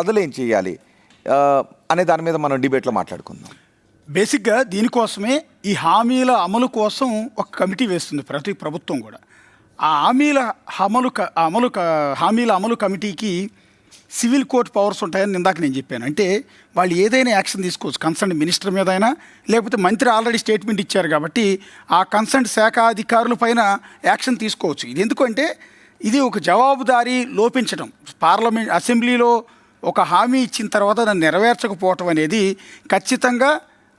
అసలు ఏం చేయాలి అనే దాని మీద మనం డిబేట్లో మాట్లాడుకుందాం. బేసిక్గా దీనికోసమే ఈ హామీల అమలు కోసం ఒక కమిటీ వేస్తుంది ప్రతి ప్రభుత్వం కూడా. ఆ హామీల అమలు కమిటీకి సివిల్ కోర్ట్ పవర్స్ ఉంటాయని ఇందాక నేను చెప్పాను. అంటే వాళ్ళు ఏదైనా యాక్షన్ తీసుకోవచ్చు, కన్సర్న్ మినిస్టర్ మీద అయినా, లేకపోతే మంత్రి ఆల్రెడీ స్టేట్మెంట్ ఇచ్చారు కాబట్టి ఆ కన్సర్న్ శాఖ అధికారుల పైన యాక్షన్ తీసుకోవచ్చు. ఇది ఎందుకంటే ఇది ఒక జవాబుదారీ లోపించడం. పార్లమెంట్ అసెంబ్లీలో ఒక హామీ ఇచ్చిన తర్వాత దాన్ని నెరవేర్చకపోవటం అనేది ఖచ్చితంగా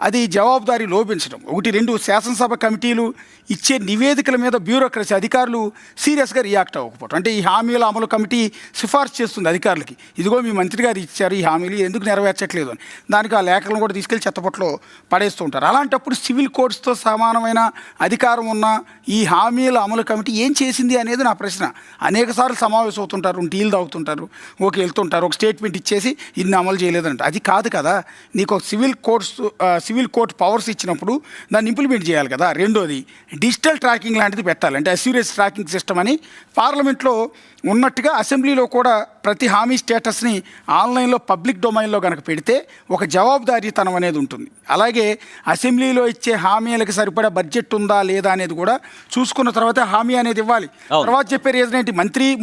అది జవాబుదారీ లోపించడం. 1-2 శాసనసభ కమిటీలు ఇచ్చే నివేదికల మీద బ్యూరోక్రసీ అధికారులు సీరియస్గా రియాక్ట్ అవ్వకపోవటం. అంటే ఈ హామీల అమలు కమిటీ సిఫార్సు చేస్తుంది అధికారులకి, ఇదిగో మీ మంత్రి గారు ఇచ్చారు ఈ హామీలు ఎందుకు నెరవేర్చట్లేదు అని. దానికి ఆ లేఖలను కూడా తీసుకెళ్లి చెత్తపట్లో పడేస్తూ ఉంటారు. అలాంటప్పుడు సివిల్ కోర్ట్స్తో సమానమైన అధికారం ఉన్న ఈ హామీల అమలు కమిటీ ఏం చేసింది అనేది నా ప్రశ్న. అనేకసార్లు సమావేశం అవుతుంటారు, టీలు తాగుతుంటారు, ఓకే వెళ్తుంటారు, ఒక స్టేట్మెంట్ ఇచ్చేసి ఇన్ని అమలు చేయలేదంట. అది కాదు కదా. నీకు ఒక సివిల్ కోర్ట్ పవర్స్ ఇచ్చినప్పుడు దాన్ని ఇంప్లిమెంట్ చేయాలి కదా. రెండోది డిజిటల్ ట్రాకింగ్ లాంటిది పెట్టాలి. అంటే అస్యూరెన్స్ ట్రాకింగ్ సిస్టమ్ అని పార్లమెంట్లో ఉన్నట్టుగా అసెంబ్లీలో కూడా ప్రతి హామీ స్టేటస్ని ఆన్లైన్లో పబ్లిక్ డొమైన్లో కనుక పెడితే ఒక జవాబుదారీతనం అనేది ఉంటుంది. అలాగే అసెంబ్లీలో ఇచ్చే హామీలకు సరిపడా బడ్జెట్ ఉందా లేదా అనేది కూడా చూసుకున్న తర్వాత హామీ అనేది ఇవ్వాలి. తర్వాత చెప్పే రీజన్ ఏంటి,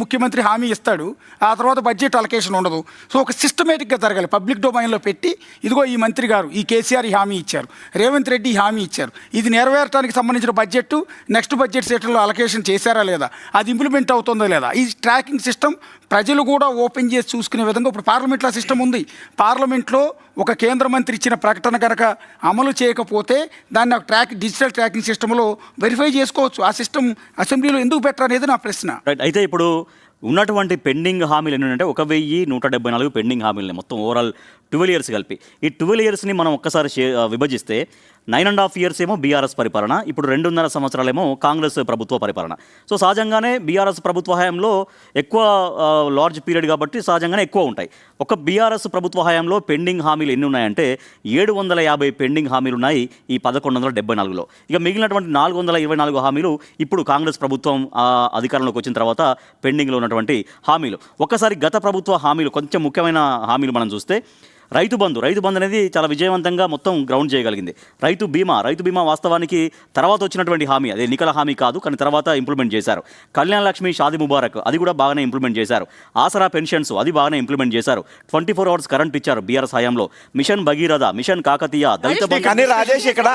ముఖ్యమంత్రి హామీ ఇస్తాడు, ఆ తర్వాత బడ్జెట్ అలొకేషన్ ఉండదు. సో ఒక సిస్టమేటిక్గా జరగాలి. పబ్లిక్ డొమైన్లో పెట్టి ఇదిగో ఈ మంత్రి గారు ఈ కేసీఆర్ ఈ హామీ ఇచ్చారు, రేవంత్ రెడ్డి ఈ హామీ ఇచ్చారు, ఇది నెరవేర్చడానికి సంబంధించిన బడ్జెట్ నెక్స్ట్ బడ్జెట్ సెషన్లో అలొకేషన్ చేశారా లేదా, అది ఇంప్లిమెంట్ అవుతుందా లేదా, ఈ ట్రాకింగ్ సిస్టమ్ ప్రజలు కూడా ఓపెన్ చేసి చూసుకునే విధంగా ఇప్పుడు పార్లమెంట్లో సిస్టమ్ ఉంది. పార్లమెంట్లో ఒక కేంద్ర మంత్రి ఇచ్చిన ప్రకటన కనుక అమలు చేయకపోతే దాన్ని డిజిటల్ ట్రాకింగ్ సిస్టంలో వెరిఫై చేసుకోవచ్చు. ఆ సిస్టమ్ అసెంబ్లీలో ఎందుకు పెట్టరు అనేది నా ప్రశ్న. అయితే ఇప్పుడు ఉన్నటువంటి పెండింగ్ హామీలు ఏంటంటే 1174 పెండింగ్ హామీలని మొత్తం ఓవరాల్ 12 ఇయర్స్ కలిపి. ఈ 12 ఇయర్స్ని మనం ఒక్కసారి విభజిస్తే 9.5 ఇయర్స్ ఏమో బీఆర్ఎస్ పరిపాలన, ఇప్పుడు 2.5 సంవత్సరాలేమో కాంగ్రెస్ ప్రభుత్వ పరిపాలన. సో సహజంగానే బీఆర్ఎస్ ప్రభుత్వ హయాంలో ఎక్కువ లార్జ్ పీరియడ్ కాబట్టి సహజంగానే ఎక్కువ ఉంటాయి. ఒక బీఆర్ఎస్ ప్రభుత్వ హయాంలో పెండింగ్ హామీలు ఎన్ని ఉన్నాయంటే 750 పెండింగ్ హామీలు ఉన్నాయి ఈ 1174లో. ఇక మిగిలినటువంటి 424 హామీలు ఇప్పుడు కాంగ్రెస్ ప్రభుత్వం అధికారంలోకి వచ్చిన తర్వాత పెండింగ్లో ఉన్నటువంటి హామీలు. ఒక్కసారి గత ప్రభుత్వ హామీలు కొంచెం ముఖ్యమైన హామీలు మనం చూస్తే రైతు బంధు అనేది చాలా విజయవంతంగా మొత్తం గ్రౌండ్ చేయగలిగింది. రైతు బీమా వాస్తవానికి తర్వాత వచ్చినటువంటి హామీ, అదే ఎన్నికల హామీ కాదు, కానీ తర్వాత ఇంప్లిమెంట్ చేశారు. కళ్యాణ లక్ష్మి షాదీ ముబారక్ అది కూడా బాగానే ఇంప్లిమెంట్ చేశారు. ఆసరా పెన్షన్స్ అది బాగానే ఇంప్లిమెంట్ చేశారు. 24 hours కరెంట్ ఇచ్చారు బీఆర్ఎస్ హయాంలో. మిషన్ భగీరథ, మిషన్ కాకతీయ, దళిత రాజేష్ ఇక్కడ